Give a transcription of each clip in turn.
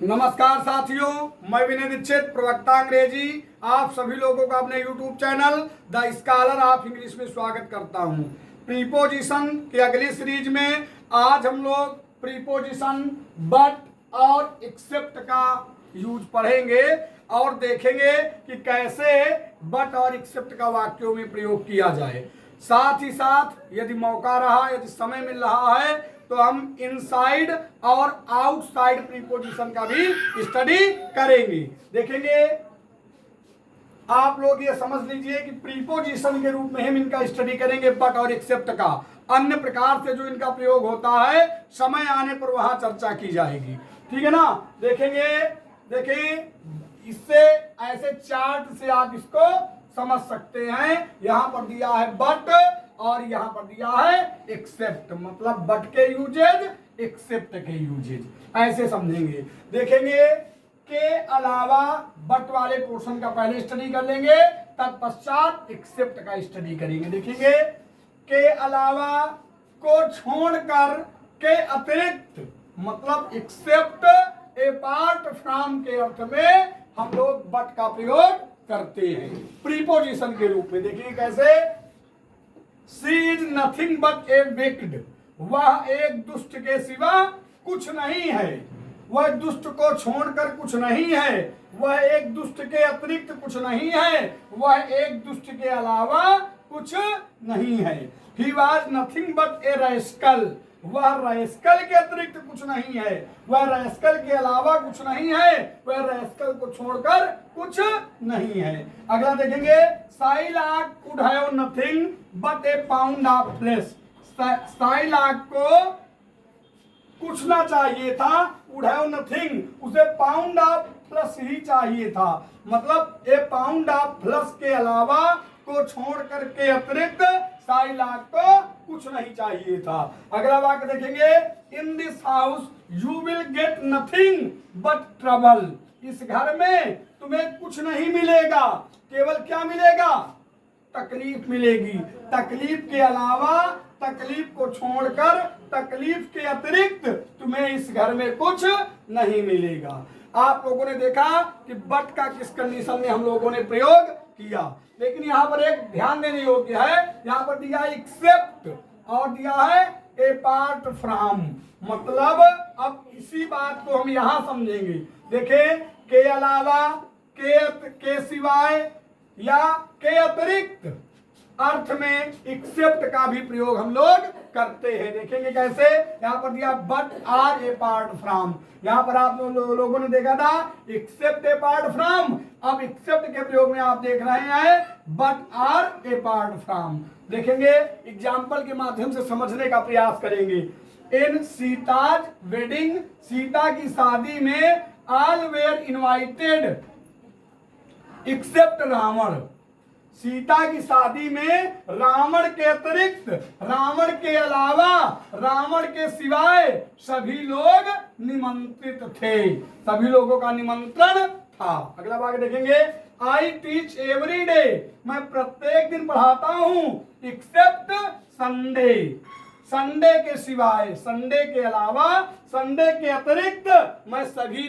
नमस्कार साथियों, मैं विनय दीक्षित, प्रवक्ता अंग्रेजी, आप सभी लोगों का अपने YouTube channel the scholar of English में स्वागत करता हूं। प्रीपोजिशन की अगली सीरीज में आज हम लोग प्रीपोजिशन बट और एक्सेप्ट का यूज पढ़ेंगे और देखेंगे कि कैसे बट और एक्सेप्ट का वाक्यों में प्रयोग किया जाए। साथ ही साथ यदि मौका रहा, यदि समय मिल रहा है तो हम इनसाइड और आउटसाइड प्रीपोजिशन का भी स्टडी करेंगे। देखेंगे, आप लोग ये समझ लीजिए कि प्रीपोजिशन के रूप में हम इनका स्टडी करेंगे बट और एक्सेप्ट का। अन्य प्रकार से जो इनका प्रयोग होता है समय आने पर वहां चर्चा की जाएगी, ठीक है ना। देखेंगे, देखिए इससे ऐसे चार्ट से आप इसको समझ सकते हैं। यहां पर दिया है बट और यहां पर दिया है एक्सेप्ट, मतलब बट के यूजेज, एक्सेप्ट के यूजेज, ऐसे समझेंगे। देखेंगे के अलावा बट वाले पोर्शन का पहले स्टडी कर लेंगे, तत्पश्चात एक्सेप्ट का स्टडी करेंगे। देखेंगे के अलावा को छोड़कर, के अतिरिक्त, मतलब एक्सेप्ट ए पार्ट फ्रॉम के अर्थ में हम लोग बट का प्रयोग करते हैं प्रीपोजिशन के रूप में। देखिए कैसे, she is nothing but A wicked, वह एक दुष्ट के सिवा कुछ नहीं है। वह दुष्ट को छोड़कर कुछ नहीं है, वह एक दुष्ट के अतिरिक्त कुछ नहीं है, वह एक दुष्ट के अलावा कुछ नहीं है। He was nothing but A rascal, वह रैस्कल के अतिरिक्त कुछ नहीं है, वह रैस्कल के अलावा कुछ नहीं है, वह रैस्कल को छोड़कर कुछ नहीं है। अगला देखेंगे, Shylock could have nothing but a pound of flesh, Shylock को कुछ ना चाहिए था, वुड हैव नथिंग, उसे पाउंड ऑफ फ्लेश ही चाहिए था, मतलब ए पाउंड ऑफ फ्लेश के अलावा को छोड़ करके अतिरिक्त साइलाक को कुछ नहीं चाहिए था। अगला वाक्य देखेंगे, in this house you will get nothing but trouble, इस घर में तुम्हें कुछ नहीं मिलेगा, केवल क्या मिलेगा, तकलीफ मिलेगी। तकलीफ के अलावा, तकलीफ को छोड़कर, तकलीफ के अतिरिक्त तुम्हें इस घर में कुछ नहीं मिलेगा। आप लोगों ने देखा कि बट का किस कंडीशन में हम लोगों ने प्रयोग किया, लेकिन यहाँ पर एक ध्यान देने योग्य है, यहाँ पर दिया है एक्सेप्ट और दिया है ए पार्ट फ्रॉम, मतलब अब इसी बात को हम यहाँ समझेंगे। देखें, के अलावा, के सिवाय या के अतिरिक्त अर्थ में एक्सेप्ट का भी प्रयोग हम लोग करते हैं। देखेंगे कैसे, यहाँ पर दिया but or apart from, यहाँ पर आप लोगों ने देखा था एक्सेप्ट ए पार्ट फ्रॉम, अब एक्सेप्ट के प्रयोग में आप देख रहे हैं but or apart from. देखेंगे, एग्जाम्पल के माध्यम से समझने का प्रयास करेंगे। इन सीताज वेडिंग, सीता की शादी में all were invited except Ravan, Sita की शादी में रावण के अतिरिक्त, रावण के अलावा, रावण के सिवाय सभी लोग निमंत्रित थे, सभी लोगों का निमंत्रण था। अगला भाग देखेंगे, आई टीच एवरी डे, मैं प्रत्येक दिन पढ़ाता हूं, एक्सेप्ट संडे, संडे के सिवाय, संडे के अलावा, संडे के अतिरिक्त मैं सभी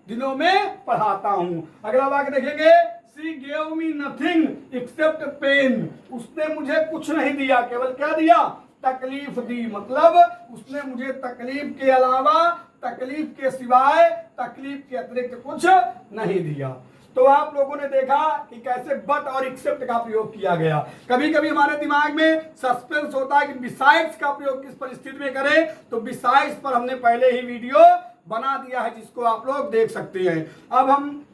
दिनों में पढ़ाता हूं। अगला वाक्य देखेंगे, she gave me nothing except pen, उसने मुझे कुछ नहीं दिया, केवल क्या दिया, तकलीफ दी, मतलब उसने मुझे तकलीफ के अलावा, तकलीफ के सिवाय, तकलीफ के अतिरिक्त कुछ नहीं दिया। तो आप लोगों ने देखा कि कैसे बट और एक्सेप्ट का प्रयोग किया गया। कभी कभी हमारे दिमाग में सस्पेंस होता है कि बिसाइड्स का प्रयोग किस परिस्थिति में करें, तो बिसाइड्स पर हमने पहले ही वीडियो बना दिया है, जिसको आप लोग देख सकते हैं। अब हम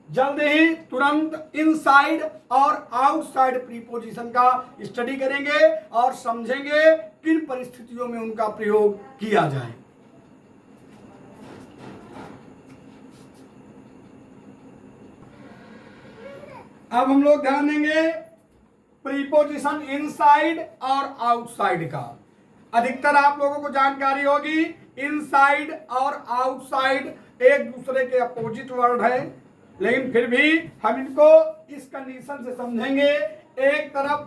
जल्द ही तुरंत इनसाइड और आउटसाइड प्रीपोजिशन का स्टडी करेंगे और समझेंगे किन परिस्थितियों में उनका प्रयोग किया जाए। अब हम लोग ध्यान देंगे प्रीपोजिशन इनसाइड और आउटसाइड का। अधिकतर आप लोगों को जानकारी होगी इनसाइड और आउटसाइड एक दूसरे के अपोजिट वर्ड है, लेकिन फिर भी हम इनको इस कंडीशन से समझेंगे, एक तरफ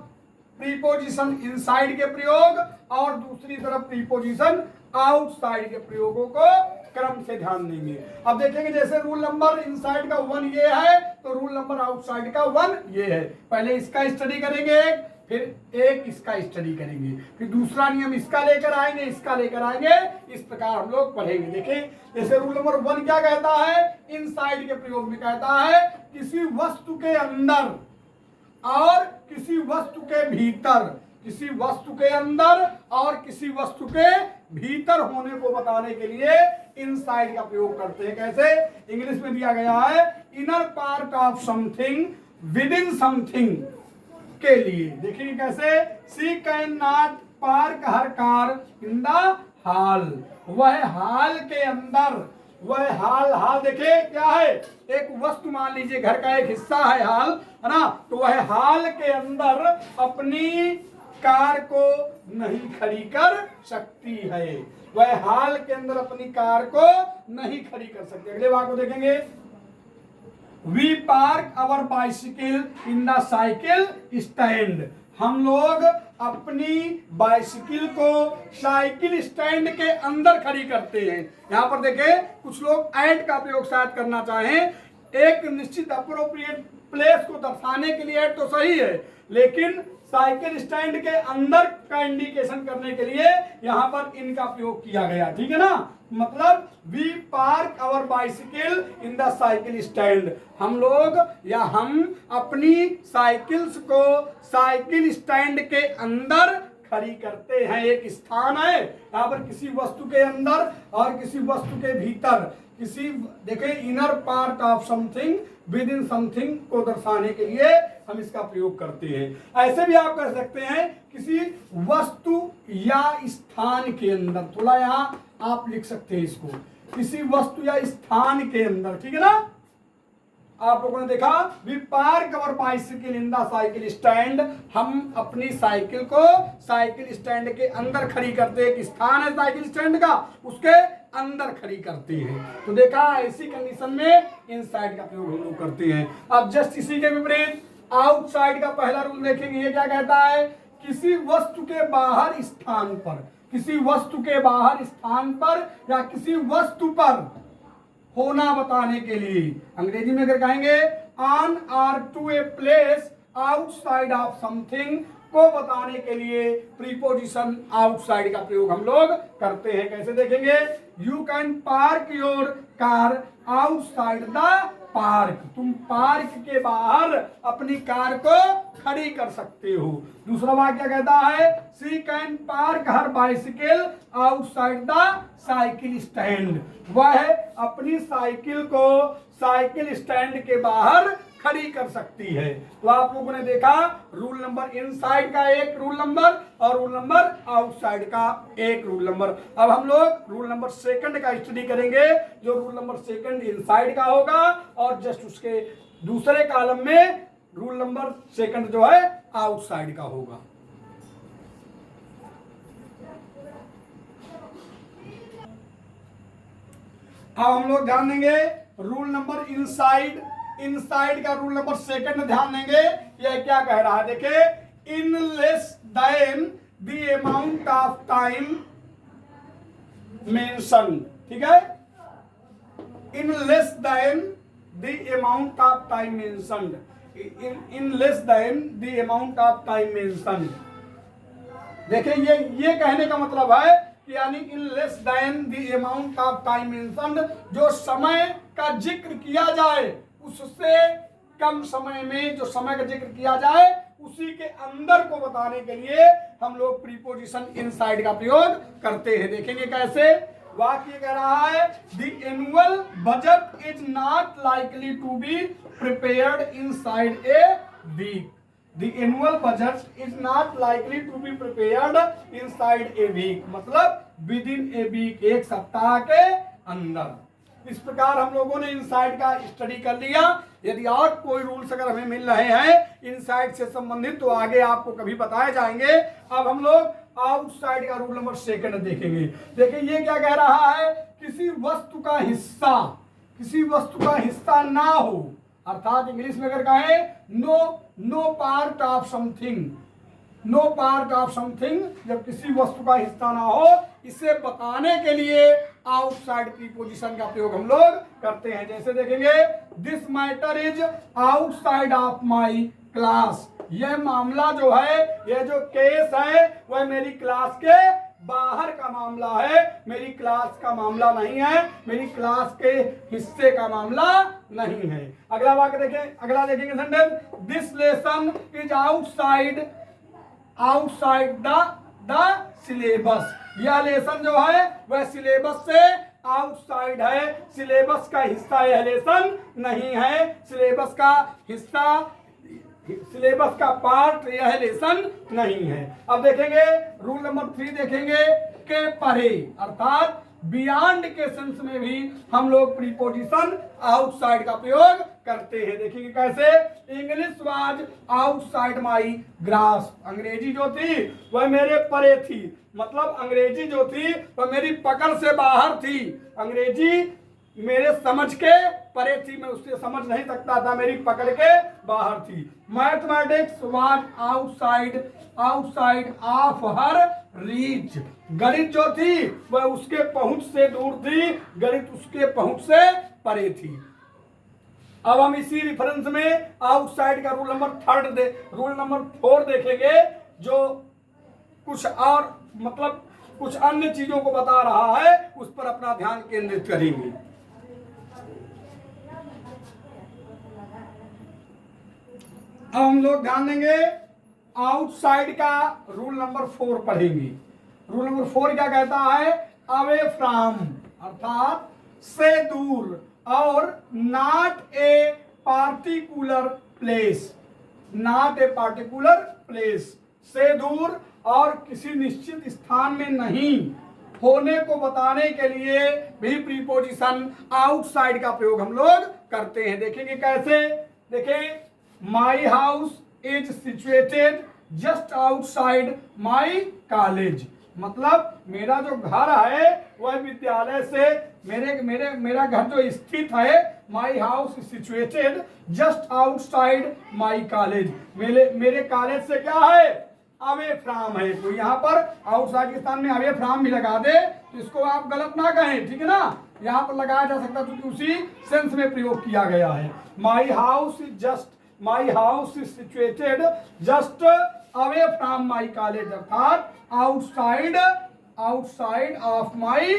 प्रीपोजिशन इनसाइड के प्रयोग और दूसरी तरफ प्रीपोजिशन आउटसाइड के प्रयोगों को क्रम से ध्यान देंगे। अब देखेंगे जैसे रूल नंबर इनसाइड का 1 ये है तो रूल नंबर आउटसाइड का 1 ये है। पहले इसका स्टडी करेंगे एक, फिर एक इसका स्टडी करेंगे, फिर दूसरा नियम इसका लेकर आएंगे, इसका लेकर आएंगे, इस प्रकार हम लोग पढ़ेंगे। देखें जैसे रूल नंबर 1 क्या कहता है, इनसाइड के प्रयोग में कहता है किसी वस्तु के अंदर और किसी वस्तु के भीतर, किसी वस्तु के अंदर और किसी वस्तु के भीतर होने को बताने के लिए इनसाइड का प्रयोग करते हैं। कैसे, इंग्लिश में दिया गया है inner part of something within something के लिए। देखिए कैसे, she can not park her car in the hall, वह हॉल के अंदर, वह हाल देखिए क्या है, एक वस्तु मान लीजिए घर का एक हिस्सा है हाल, है ना, तो वह हाल के अंदर अपनी कार को नहीं खड़ी कर सकती है, वह हाल के अंदर अपनी कार को नहीं खड़ी कर सकती। अगले बात को देखेंगे, we park our bicycle in the cycle stand, हम लोग अपनी बाइसिकल को साइकिल स्टैंड के अंदर खड़ी करते हैं। यहाँ पर देखें कुछ लोग एंड का प्रयोग शायद करना चाहें, एक निश्चित अप्रोप्रिएट प्लेस को दर्शाने के लिए तो सही है, लेकिन साइकिल स्टैंड के अंदर का इंडिकेशन करने के लिए यहाँ पर इनका प्रयोग किया गया। ठीक है ना, मतलब we park our bicycle in the cycle stand, हम लोग या हम अपनी साइकिल्स को साइकिल स्टैंड के अंदर खड़ी करते हैं। एक स्थान है यहाँ पर किसी वस्तु के अंदर और किसी वस्तु के भीतर, किसी देखें inner part of something within something को दर्शाने के लिए हम इसका प्रयोग करते हैं। ऐसे भी आप कर सकते हैं किसी वस्तु या स्थान के अंदर, थोड़ा यहाँ आप लिख सकते हैं इसको, किसी वस्तु या स्थान के अंदर। ठीक है ना, आप लोगों ने देखा we park our bicycle in the cycle stand, हम अपनी साइकिल को साइकिल स्टैंड के अंदर खड़ी करते हैं। एक स्थान है साइकिल स्टैंड का, उसके अंदर खड़ी करते हैं। तो देखा ऐसी कंडीशन में इनसाइड का प्रयोग हम लोग करते हैं। अब जस्ट इसी के विपरीत आउटसाइड का पहला रूल देखेंगे, ये क्या कहता है, किसी वस्तु के बाहर स्थान पर, किसी वस्तु के बाहर स्थान पर या किसी वस्तु पर होना बताने के लिए, अंग्रेजी में अगर कहेंगे on or to a place outside of something को बताने के लिए प्रीपोजिशन आउटसाइड का प्रयोग हम लोग करते हैं। कैसे देखेंगे, you can park your car outside the park, तुम पार्क के बाहर अपनी कार को खड़ी कर सकते हो। दूसरा वाक्य कहता है she can park her bicycle outside the cycle stand, वह अपनी साइकिल को साइकिल स्टैंड के बाहर खड़ी कर सकती है। तो आप लोगों ने देखा रूल नंबर इनसाइड का एक रूल नंबर और रूल नंबर आउटसाइड का एक रूल नंबर। अब हम लोग रूल नंबर सेकंड का स्टडी करेंगे, जो रूल नंबर सेकंड इनसाइड का होगा और जस्ट उसके दूसरे कॉलम में रूल नंबर सेकंड जो है आउटसाइड का होगा। अब हम लोग ध्यान देंगे रूल नंबर इनसाइड, इनसाइड का रूल नंबर सेकंड ध्यान देंगे, यह क्या कह रहा है, देखे in less than the amount of time mention, ठीक है, in less than the amount of time mentioned, in less than the amount of time mentioned. देखिए ये कहने का मतलब है कि यानी in less than the amount of time mentioned, जो समय का जिक्र किया जाए उससे कम समय में जो समय का जिक्र किया जाए उसी के अंदर को बताने के लिए हम लोग प्रीपोजिशन इनसाइड का प्रयोग करते हैं। देखेंगे कैसे, वाक्य कह रहा है the annual budget is not likely to be prepared inside a week, the annual budget is not likely to be prepared inside a week, मतलब विद इन ए वीक, एक सप्ताह के अंदर। इस प्रकार हम लोगों ने इनसाइड का स्टडी कर लिया। यदि और कोई रूल्स अगर हमें मिल रहे हैं इनसाइड से संबंधित तो आगे आपको कभी बताए जाएंगे। अब हम लोग आउटसाइड का रूल नंबर सेकंड देखेंगे। देखिए ये क्या कह रहा है, किसी वस्तु का हिस्सा, किसी वस्तु का हिस्सा ना हो, अर्थात इंग्लिश में अगर कहें no part of something, no part of something, जब किसी वस्तु का हिस्सा ना हो, इसे बताने के लिए आउटसाइड प्रीपोजिशन का प्रयोग हम लोग करते हैं। जैसे देखेंगे, this matter is outside of my class. यह मामला जो है, यह जो केस है, वह मेरी क्लास के बाहर का मामला है, मेरी क्लास का मामला नहीं है, मेरी क्लास के हिस्से का मामला नहीं है। अगला वाक्य देखें, अगला देखेंगे sentence, this lesson is outside the syllabus. यह लेसन जो है वह सिलेबस से आउटसाइड है, सिलेबस का हिस्सा यह लेसन नहीं है, सिलेबस का हिस्सा, सिलेबस का पार्ट यह लेसन नहीं है। अब देखेंगे रूल नंबर 3 देखेंगे, के परे अर्थात बियॉन्ड के सेंस में भी हम लोग प्रीपोजिशन आउटसाइड का प्रयोग करते हैं। देखेंगे कैसे, English was outside my grass. अंग्रेजी जो थी वह मेरे परे थी, मतलब अंग्रेजी जो थी वह मेरी पकड़ से बाहर थी, अंग्रेजी मेरे समझ के परे थी, मैं उससे समझ नहीं सकता था, मेरी पकड़ के बाहर थी। Mathematics was outside of her reach. गणित जो थी वह उसके पहुंच से दूर थी, गणित उसके पहुंच से परे थी। अब हम इसी रेफरेंस में आउटसाइड का रूल नंबर 4 देखेंगे, जो कुछ और मतलब कुछ अन्य चीजों को बता रहा है, उस पर अपना ध्यान केंद्रित करेंगे। अब हम लोग ध्यान देंगे, आउटसाइड का रूल नंबर 4 पढ़ेंगे। रूल नंबर 4 क्या कहता है, अवे फ्रॉम अर्थात से दूर, और not a particular place, not a particular place, से दूर और किसी निश्चित स्थान में नहीं होने को बताने के लिए भी प्रीपोजिशन आउटसाइड का प्रयोग हम लोग करते हैं। देखेंगे कैसे, देखें, माई house is situated just outside my college. मतलब मेरा जो घर है वह विद्यालय से मेरा घर जो स्थित है, my house is situated just outside my college, मेरे कॉलेज से क्या है, अवे फ्रॉम है। तो यहाँ पर आउटसाइड के स्थान में अवे फ्रॉम भी लगा दे तो इसको आप गलत ना कहें, ठीक है ना, यहाँ पर लगाया जा सकता क्योंकि उसी सेंस में प्रयोग किया गया है। My house is situated just away from my college, अर्थात outside of my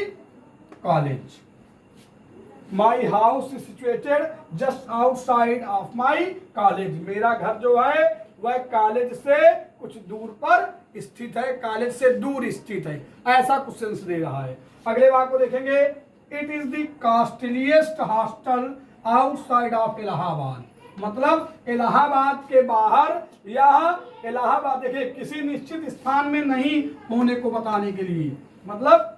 college. My house is situated just outside of my college. मेरा घर जो है वह कॉलेज से कुछ दूर पर स्थित है, कॉलेज से दूर स्थित है, ऐसा कुछ सेंस दे रहा है। अगले वाक्य को देखेंगे, it is the costliest hostel outside of Allahabad. मतलब इलाहाबाद के बाहर, यह इलाहाबाद देखिए किसी निश्चित स्थान में नहीं होने को बताने के लिए, मतलब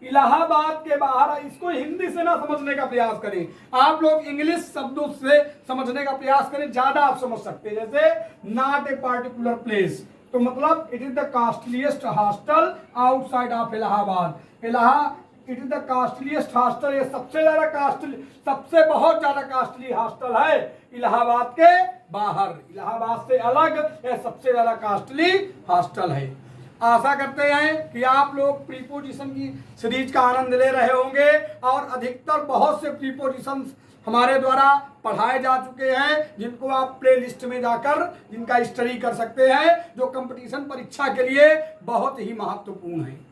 इलाहाबाद के बाहर। इसको हिंदी से ना समझने का प्रयास करें, आप लोग इंग्लिश शब्दों से समझने का प्रयास करें, ज्यादा आप समझ सकते हैं। जैसे नॉट ए पार्टिकुलर प्लेस, तो मतलब it is the costliest hostel outside of Allahabad. It is the costliest hostel, ये सबसे ज्यादा कॉस्टली, सबसे बहुत ज्यादा कॉस्टली हॉस्टल है इलाहाबाद के बाहर, इलाहाबाद से अलग यह सबसे ज्यादा कॉस्टली हॉस्टल है। आशा करते हैं कि आप लोग प्रीपोजिशन की सीरीज का आनंद ले रहे होंगे, और अधिकतर बहुत से प्रीपोजिशन हमारे द्वारा पढ़ाए जा चुके हैं, जिनको आप प्ले लिस्ट में जाकर जिनका स्टडी कर सकते हैं, जो कंपटीशन परीक्षा के लिए बहुत ही महत्वपूर्ण है।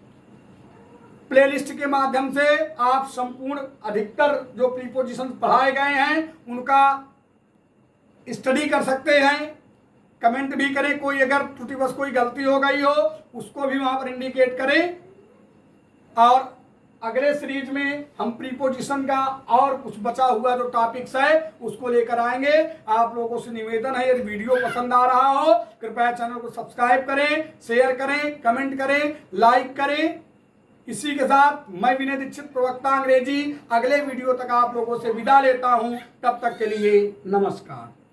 प्ले लिस्ट के माध्यम से आप संपूर्ण अधिकतर जो प्रीपोजिशन पढ़ाए गए हैं उनका स्टडी कर सकते हैं। कमेंट भी करें, कोई अगर त्रुटिवश कोई गलती हो गई हो उसको भी वहां पर इंडिकेट करें। और अगले सीरीज में हम प्रीपोजिशन का और कुछ बचा हुआ जो टॉपिक्स है उसको लेकर आएंगे। आप लोगों से निवेदन है, यदि वीडियो पसंद आ रहा हो कृपया चैनल को सब्सक्राइब करें, शेयर करें, कमेंट करें, लाइक करें। इसी के साथ मैं विनय दीक्षित, प्रवक्ता अंग्रेजी, अगले वीडियो तक आप लोगों से विदा लेता हूं। तब तक के लिए नमस्कार।